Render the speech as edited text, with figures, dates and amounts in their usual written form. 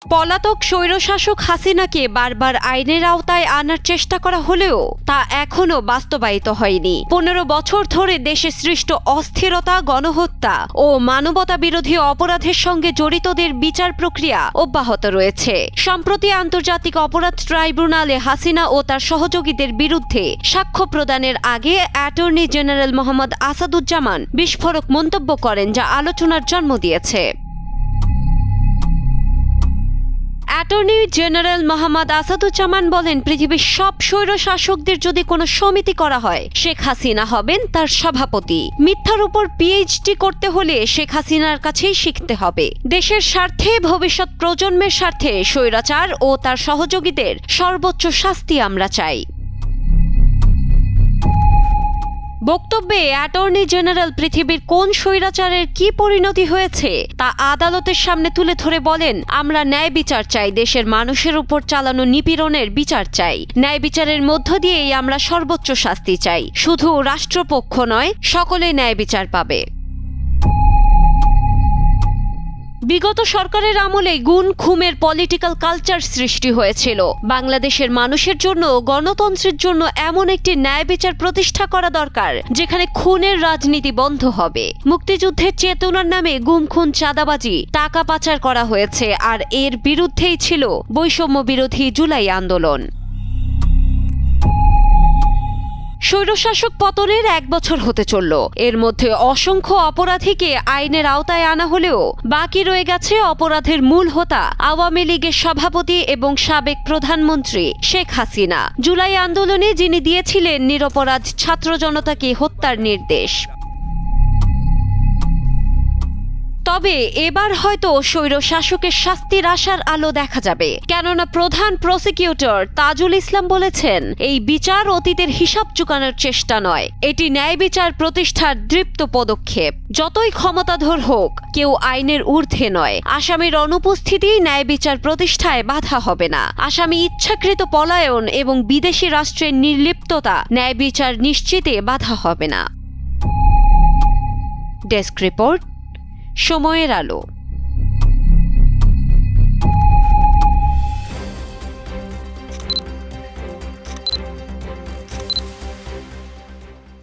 পলাতক স্বৈরশাসক হাসিনাকে বারবার আইনের আওতায় আনার চেষ্টা করা হলেও তা এখনো বাস্তবায়িত হয়নি। 15 বছর ধরে দেশে সৃষ্ট অস্থিরতা, গণহত্যা ও মানবতা বিরোধী অপরাধের সঙ্গে জড়িতদের বিচার প্রক্রিয়া অব্যাহত রয়েছে। সম্প্রতি আন্তর্জাতিক অপরাধ ট্রাইব্যুনালে হাসিনা ও তার সহযোগীদের বিরুদ্ধে সাক্ষ্য প্রদানের আগে অ্যাটর্নি জেনারেল মোহাম্মদ আসাদুজ্জামান বিস্ফোরক মন্তব্য করেন, যা আলোচনার জন্ম দিয়েছে। অ্যাটর্নি জেনারেল মোহাম্মদ আসাদুজ্জামান বলেন, পৃথিবীর সব স্বৈরশাসকদের যদি কোনো সমিতি করা হয়, শেখ হাসিনা হবেন তার সভাপতি। মিথ্যার উপর পিএইচডি করতে হলে শেখ হাসিনার কাছেই শিখতে হবে। দেশের স্বার্থে, ভবিষ্যৎ প্রজন্মের স্বার্থে স্বৈরাচার ও তার সহযোগীদের সর্বোচ্চ শাস্তি আমরা চাই। বক্তব্যে অ্যাটর্নি জেনারেল পৃথিবীর কোন স্বৈরাচারের কি পরিণতি হয়েছে তা আদালতের সামনে তুলে ধরে বলেন, আমরা ন্যায় বিচার চাই, দেশের মানুষের উপর চালানো নিপীড়নের বিচার চাই। ন্যায় বিচারের মধ্য দিয়েই আমরা সর্বোচ্চ শাস্তি চাই। শুধু রাষ্ট্রপক্ষ নয়, সকলে ন্যায় বিচার পাবে। বিগত সরকারের আমলে গুণ খুমের পলিটিক্যাল কালচার সৃষ্টি হয়েছিল। বাংলাদেশের মানুষের জন্য, গণতন্ত্রের জন্য এমন একটি ন্যায় বিচার প্রতিষ্ঠা করা দরকার যেখানে খুনের রাজনীতি বন্ধ হবে। মুক্তিযুদ্ধের চেতনার নামে গুম, খুন, চাঁদাবাজি, টাকা পাচার করা হয়েছে, আর এর বিরুদ্ধেই ছিল বৈষম্য বিরোধী জুলাই আন্দোলন। স্বৈরশাসক পতনের 1 বছর হতে চলল। এর মধ্যে অসংখ্য অপরাধীকে আইনের আওতায় আনা হলেও বাকি রয়ে গেছে অপরাধের মূল হোতা আওয়ামী লীগের সভাপতি এবং সাবেক প্রধানমন্ত্রী শেখ হাসিনা। জুলাই আন্দোলনে যিনি দিয়েছিলেন নিরপরাধ ছাত্র জনতাকে হত্যার নির্দেশ। তবে এবার হয়তো স্বৈরশাসকের শাস্তির আশার আলো দেখা যাবে, কেননা প্রধান প্রসিকিউটর তাজুল ইসলাম বলেছেন, এই বিচার অতীতের হিসাব চুকানোর চেষ্টা নয়, এটি ন্যায় বিচার প্রতিষ্ঠার দৃপ্ত পদক্ষেপ। যতই ক্ষমতাধর হোক, কেউ আইনের ঊর্ধ্বে নয়। আসামির অনুপস্থিতি ন্যায় বিচার প্রতিষ্ঠায় বাধা হবে না। আসামি ইচ্ছাকৃত পলায়ন এবং বিদেশি রাষ্ট্রের নির্লিপ্ততা ন্যায় বিচার নিশ্চিতে বাধা হবে না। ডেস্ক রিপোর্ট, সময়ের আলো।